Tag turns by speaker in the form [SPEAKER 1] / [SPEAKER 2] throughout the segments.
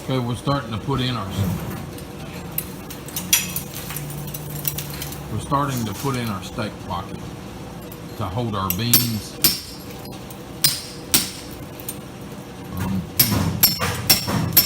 [SPEAKER 1] Okay, we're starting to put in our steak pocket to hold our beans.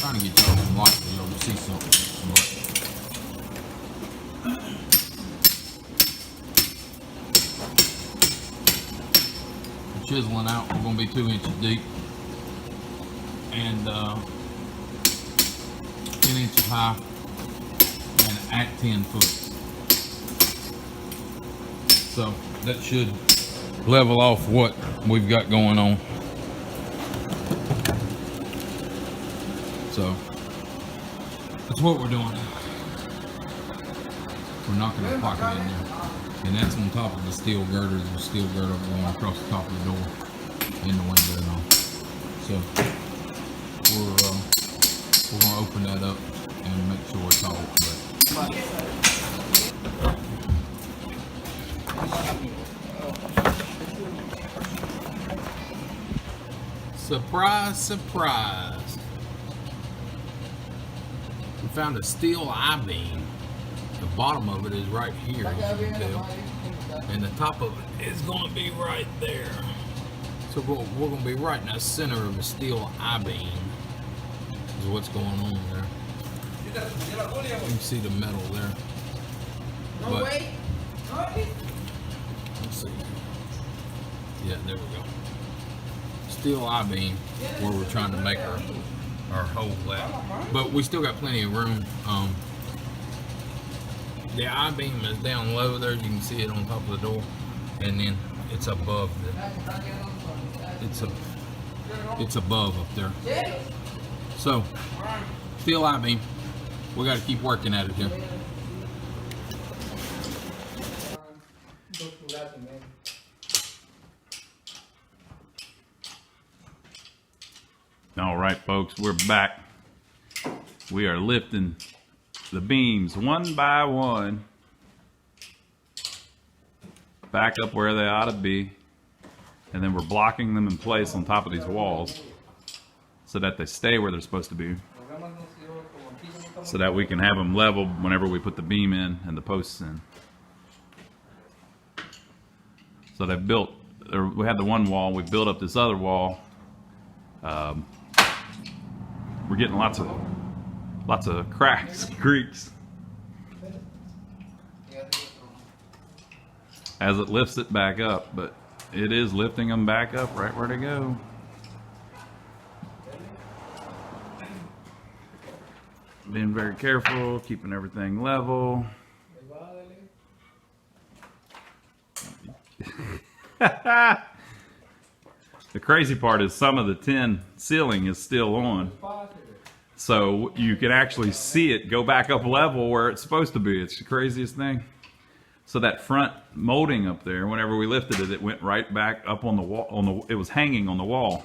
[SPEAKER 1] Trying to get y'all some light so y'all can see something. We're chiseling out. We're going to be 2 inches deep and 10 inches high and at 10 foot. So that should level off what we've got going on. So that's what we're doing. We're knocking our pocket in there. And that's on top of the steel girders. The steel girder going across the top of the door in the window and all. So we're gonna open that up and make sure it's all correct. Surprise, surprise. We found a steel I-beam. The bottom of it is right here, as you can tell. And the top of it is going to be right there. So we're going to be right in the center of a steel I-beam. Is what's going on there. You can see the metal there. But, let's see. Yeah, there we go. Steel I-beam where we're trying to make our hole at. But we still got plenty of room. The I-beam is down low there. You can see it on top of the door. And then it's above it's above up there. So, steel I-beam. We got to keep working at it here.
[SPEAKER 2] All right, folks, we're back. We are lifting the beams one by one back up where they ought to be, and then we're blocking them in place on top of these walls so that they stay where they're supposed to be, so that we can have them level whenever we put the beam in and the posts in. So they built, we had the one wall, we built up this other wall. We're getting lots of cracks, creaks as it lifts it back up, but it is lifting them back up right where they go. Being very careful, keeping everything level. The crazy part is some of the tin ceiling is still on, so you can actually see it go back up level where it's supposed to be. It's the craziest thing. So that front molding up there, whenever we lifted it, it went right back up on the wall. It was hanging on the wall,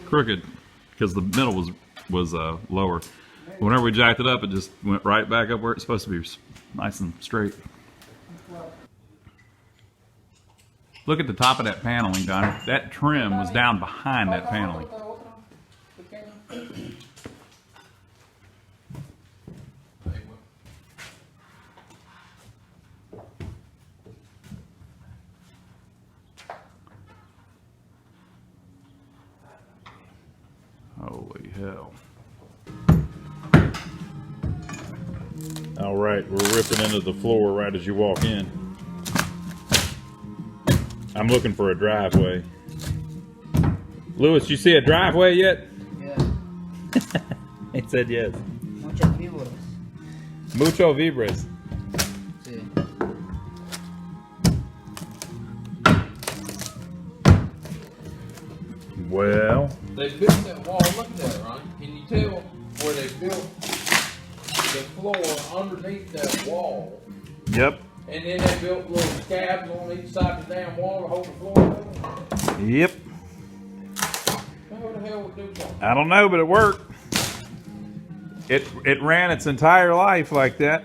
[SPEAKER 2] crooked, because the middle was lower. But whenever we jacked it up, it just went right back up where it's supposed to be, nice and straight. Look at the top of that paneling, Donnie. That trim was down behind that paneling. Holy hell. All right, we're ripping into the floor right as you walk in. I'm looking for a driveway. Lewis, you see a driveway yet?
[SPEAKER 3] Yeah.
[SPEAKER 2] He said yes.
[SPEAKER 3] Mucho vibras.
[SPEAKER 2] Mucho vibras.
[SPEAKER 3] Sí.
[SPEAKER 2] Well,
[SPEAKER 1] They built that wall, look at that, Ron. Can you tell where they built the floor underneath that wall?
[SPEAKER 2] yep.
[SPEAKER 1] And then they built little scabs on each side of the damn wall to hold the floor level?
[SPEAKER 2] Yep.
[SPEAKER 1] Who the hell would do that?
[SPEAKER 2] I don't know, but it worked. It ran its entire life like that.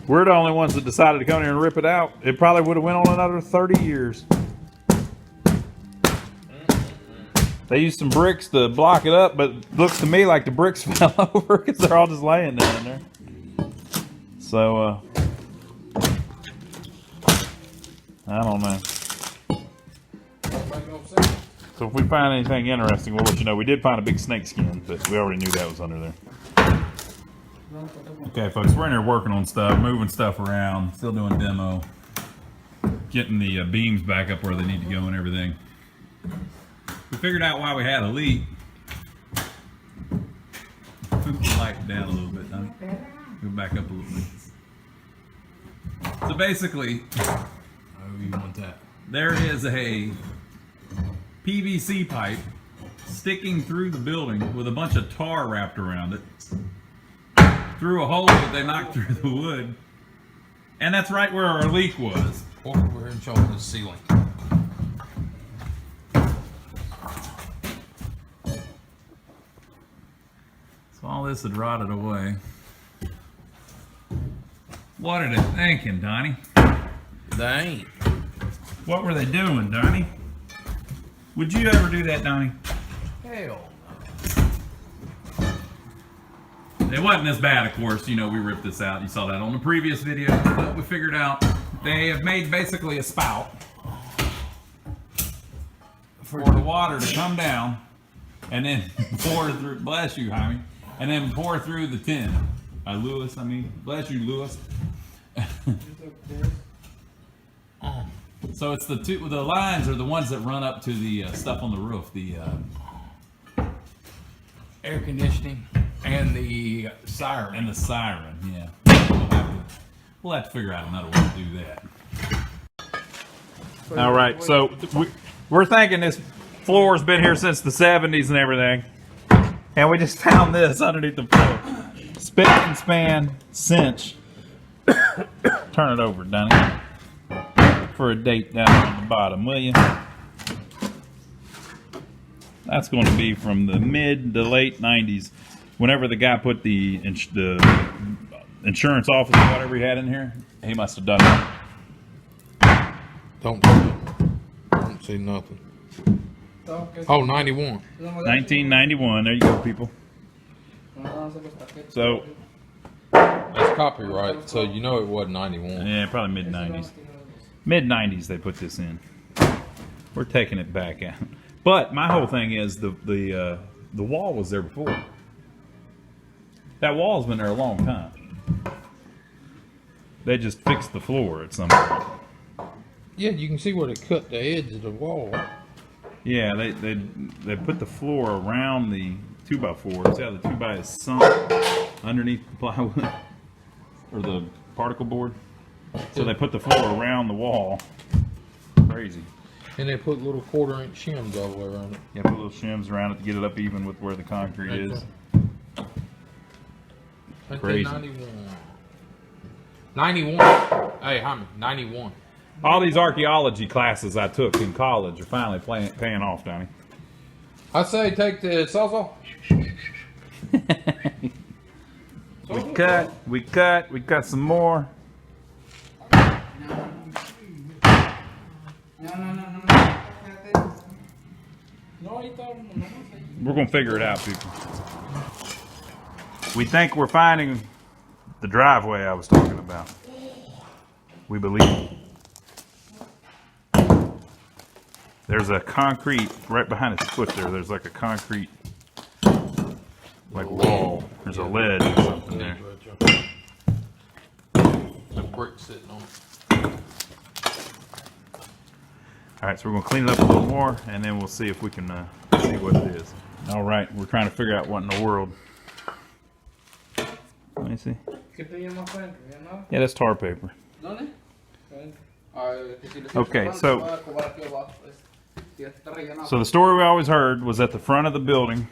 [SPEAKER 2] We're the only ones that decided to come here and rip it out. It probably would have went on another 30 years. They used some bricks to block it up, but it looks to me like the bricks fell over because they're all just laying down there. So, I don't know. So if we find anything interesting, we'll let you know. We did find a big snake skin, but we already knew that was under there. Okay, folks, we're in here working on stuff, moving stuff around, still doing demo, getting the beams back up where they need to go and everything. We figured out why we had a leak. Move the light down a little bit, Donnie. Go back up a little bit. So basically,
[SPEAKER 1] Oh, you want that?
[SPEAKER 2] there is a PVC pipe sticking through the building with a bunch of tar wrapped around it. Through a hole that they knocked through the wood. And that's right where our leak was.
[SPEAKER 1] Walk over here and show them the ceiling.
[SPEAKER 2] So all this had rotted away. What are they thinking, Donnie?
[SPEAKER 1] They ain't.
[SPEAKER 2] What were they doing, Donnie? Would you ever do that, Donnie?
[SPEAKER 1] Hell
[SPEAKER 2] It wasn't as bad, of course. You know, we ripped this out. You saw that on the previous video. But we figured out they have made basically a spout for the water to come down and then pour through. Bless you, Jaime. And then pour through the tin. Lewis, I mean. Bless you, Lewis. So it's the lines are the ones that run up to the stuff on the roof. The
[SPEAKER 1] air conditioning and the siren.
[SPEAKER 2] And the siren, yeah. We'll have to figure out another way to do that. All right, so we're thinking this floor's been here since the 70s and everything. And we just found this underneath the floor. Spick and span cinch. Turn it over, Donnie. For a date down on the bottom, will you? That's going to be from the mid to late 90s. Whenever the guy put the insurance office or whatever he had in here, he must have done that.
[SPEAKER 1] Don't see nothing. Oh, 91.
[SPEAKER 2] 1991. There you go, people. So,
[SPEAKER 1] That's copyright, so you know it wasn't 91.
[SPEAKER 2] yeah, probably mid 90s. Mid 90s they put this in. We're taking it back out. But my whole thing is the wall was there before. That wall's been there a long time. They just fixed the floor at some point.
[SPEAKER 1] Yeah, you can see where they cut the edge of the wall.
[SPEAKER 2] Yeah, they put the floor around the 2x4. See how the 2x is sunk underneath the plywood or the particle board. So they put the floor around the wall. Crazy.
[SPEAKER 1] And they put little 1/4-inch shims all the way around it.
[SPEAKER 2] Yeah, put little shims around it to get it up even with where the concrete is. Crazy.
[SPEAKER 1] 91. Hey, Jaime, 91.
[SPEAKER 2] All these archaeology classes I took in college are finally paying off, Donnie.
[SPEAKER 1] I say take the salsa.
[SPEAKER 2] We cut some more. We're gonna figure it out, people. We think we're finding the driveway I was talking about. We believe. There's a concrete right behind his foot there. There's like a concrete like wall. There's a ledge or something there.
[SPEAKER 1] The brick sitting on it.
[SPEAKER 2] All right, so we're gonna clean it up a little more, and then we'll see if we can see what it is. All right, we're trying to figure out what in the world. Let me see. Yeah, that's tar paper. Okay, so the story we always heard was at the front of the building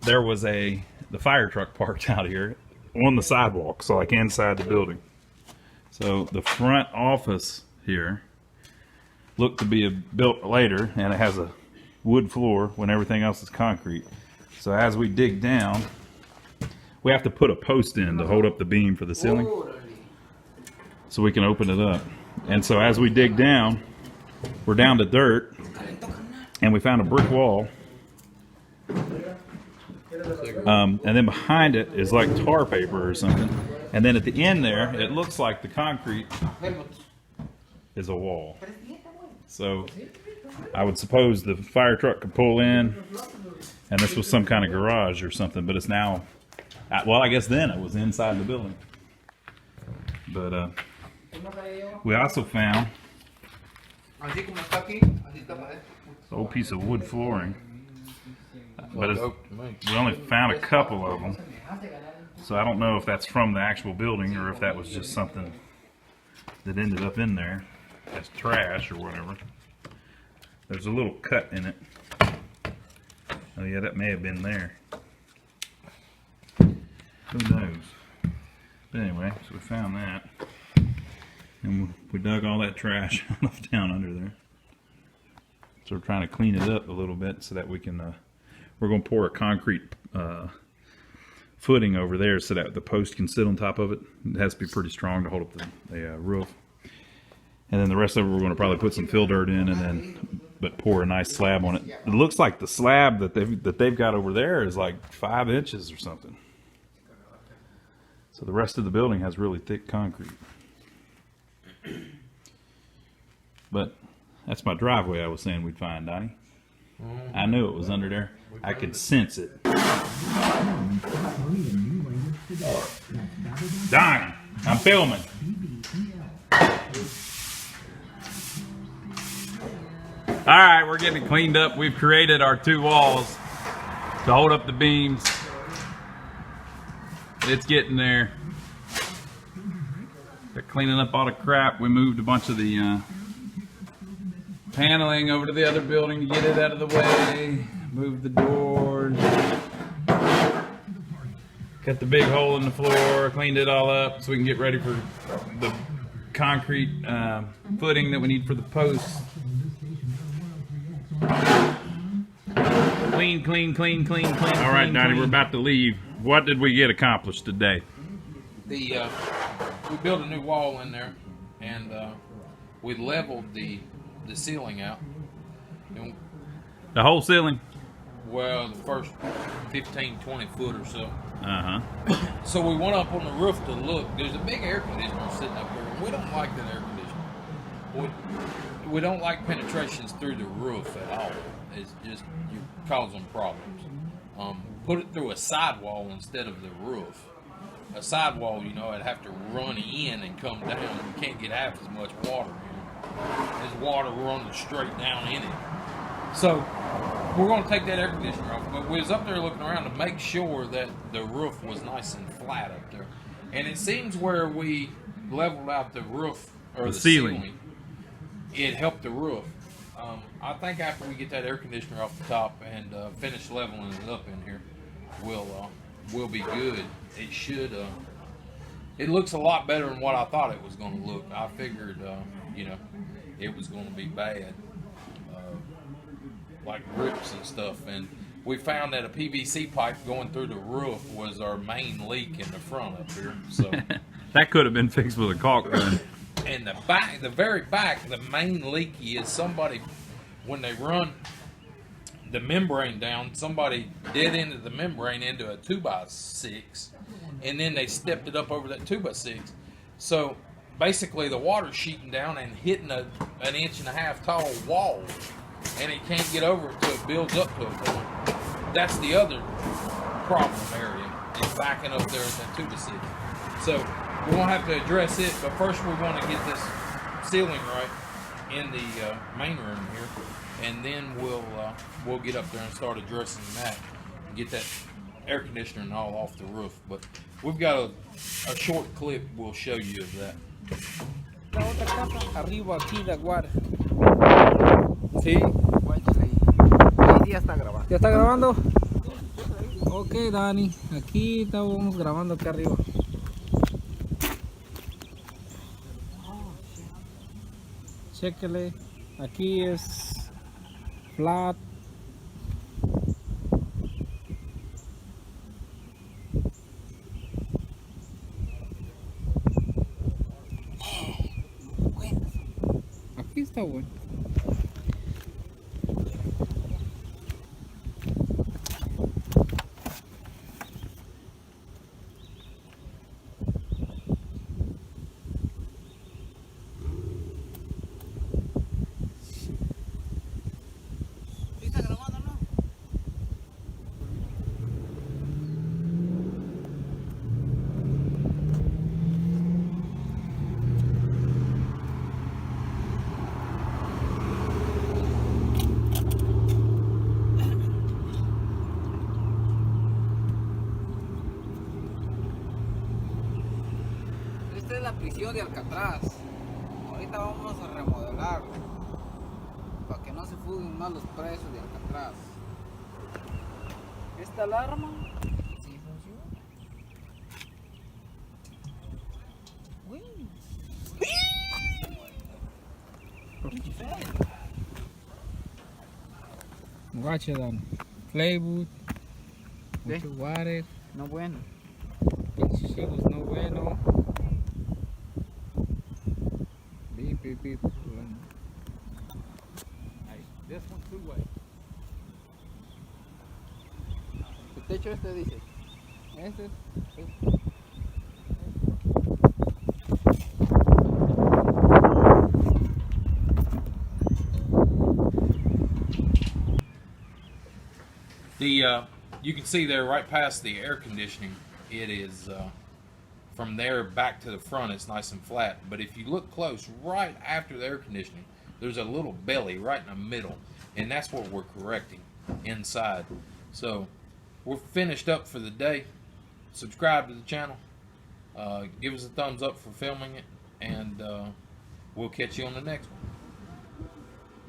[SPEAKER 2] there was the fire truck parked out here on the sidewalk, so like inside the building. So the front office here looked to be built later, and it has a wood floor when everything else is concrete. So as we dig down, we have to put a post in to hold up the beam for the ceiling so we can open it up. And so as we dig down, we're down to dirt, and we found a brick wall. And then behind it is like tar paper or something. And then at the end there, it looks like the concrete is a wall. So I would suppose the fire truck could pull in, and this was some kind of garage or something, but it's now, well, I guess then it was inside the building. But we also found an old piece of wood flooring. But we only found a couple of them, so I don't know if that's from the actual building or if that was just something that ended up in there as trash or whatever. There's a little cut in it. Oh yeah, that may have been there. Who knows? But anyway, so we found that, and we dug all that trash down under there. So we're trying to clean it up a little bit so that we can. We're going to pour a concrete footing over there so that the post can sit on top of it. It has to be pretty strong to hold up the roof. And then the rest of it we're going to probably put some fill dirt in, and then pour a nice slab on it. It looks like the slab that they've got over there is like 5 inches or something. So the rest of the building has really thick concrete. But that's my driveway I was saying we'd find, Donnie. I knew it was under there. I could sense it. Donnie, I'm filming. All right, we're getting it cleaned up. We've created our 2 walls to hold up the beams. It's getting there. They're cleaning up all the crap. We moved a bunch of the paneling over to the other building to get it out of the way. Moved the doors. Cut the big hole in the floor. Cleaned it all up so we can get ready for the concrete footing that we need for the posts. Clean, clean, clean, clean, clean. All right, Donnie, we're about to leave. What did we get accomplished today?
[SPEAKER 1] We built a new wall in there, and we leveled the ceiling out. And,
[SPEAKER 2] the whole ceiling?
[SPEAKER 1] well, the first 15, 20 foot or so.
[SPEAKER 2] Uh-huh.
[SPEAKER 1] So we went up on the roof to look. There's a big air conditioner sitting up there, and we don't like that air conditioner. We don't like penetrations through the roof at all. It's just, you cause them problems. Put it through a sidewall instead of the roof. A sidewall, you know, it'd have to run in and come down. You can't get half as much water in. There's water running straight down in it. So we're going to take that air conditioner off. But we was up there looking around to make sure that the roof was nice and flat up there. And it seems where we leveled out the roof, or the ceiling, it helped the roof. I think after we get that air conditioner off the top and finish leveling it up in here, we'll be good. It should. It looks a lot better than what I thought it was going to look. I figured, you know, it was going to be bad, like rips and stuff. And we found that a PVC pipe going through the roof was our main leak in the front up here. So
[SPEAKER 2] that could have been fixed with a caulk gun.
[SPEAKER 1] And the back, the very back, the main leaky is somebody, when they run the membrane down, somebody dead ended the membrane into a 2x6, and then they stepped it up over that 2x6. So basically the water's sheeting down and hitting an 1.5 inch tall wall, and it can't get over it until it builds up to a point. That's the other problem area, is backing up there at that 2x6. So we're going to have to address it, but first we want to get this ceiling right in the main room here, and then we'll get up there and start addressing that and get that air conditioner and all off the roof. But we've got a short clip we'll show you of that.
[SPEAKER 4] La otra capa arriba aquí de aguar. Sí.
[SPEAKER 3] Ya está grabando.
[SPEAKER 4] ¿Ya está grabando? Ok, Dani. Aquí estamos grabando aquí arriba. Chéquele. Aquí es flat. Aquí está bueno.
[SPEAKER 3] prisión de Alcatraz. Ahorita vamos a remodelarlo para que no se fuguen más los presos de Alcatraz. Esta alarma sí funciona. Uy.
[SPEAKER 4] Guacho, don. Playwood.
[SPEAKER 3] ¿Qué?
[SPEAKER 4] Mucho water.
[SPEAKER 3] No bueno.
[SPEAKER 4] Pinche chivos no bueno. Beep, beep, beep.
[SPEAKER 1] Hey, this one's two-way.
[SPEAKER 3] El techo este dice.
[SPEAKER 4] Ese.
[SPEAKER 1] You can see there right past the air conditioning, it is from there back to the front, it's nice and flat. But if you look close, right after the air conditioning, there's a little belly right in the middle, and that's what we're correcting inside. So we're finished up for the day. Subscribe to the channel, give us a thumbs up for filming it, and we'll catch you on the next one.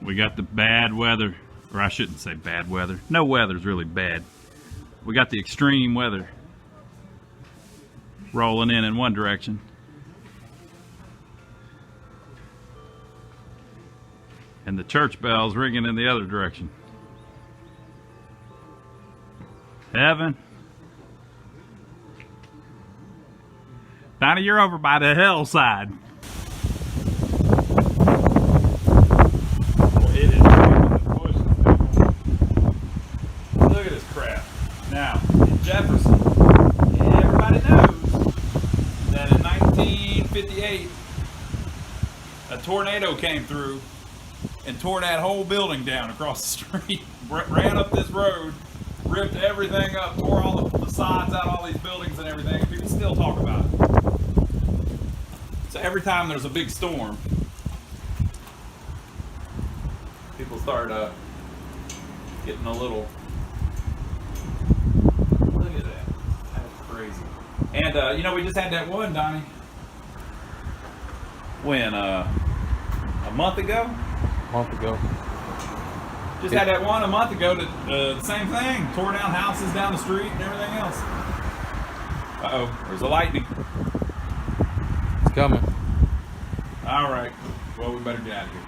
[SPEAKER 2] We got the bad weather, or I shouldn't say bad weather. No weather's really bad. We got the extreme weather rolling in one direction. And the church bells ringing in the other direction. Heaven. Donnie, you're over by the hell side. It is look at this crap. Now, in Jefferson, everybody knows that in 1958, a tornado came through and tore that whole building down across the street, ran up this road, ripped everything up, tore all the sides out of all these buildings and everything. People still talk about it. So every time there's a big storm, people start getting a little, look at that, that's crazy. And you know, we just had that one, Donnie, when a month ago? Just had that one a month ago that the same thing, tore down houses down the street and everything else. Uh-oh, there's a lightning.
[SPEAKER 1] It's coming.
[SPEAKER 2] All right, well, we better get out of here.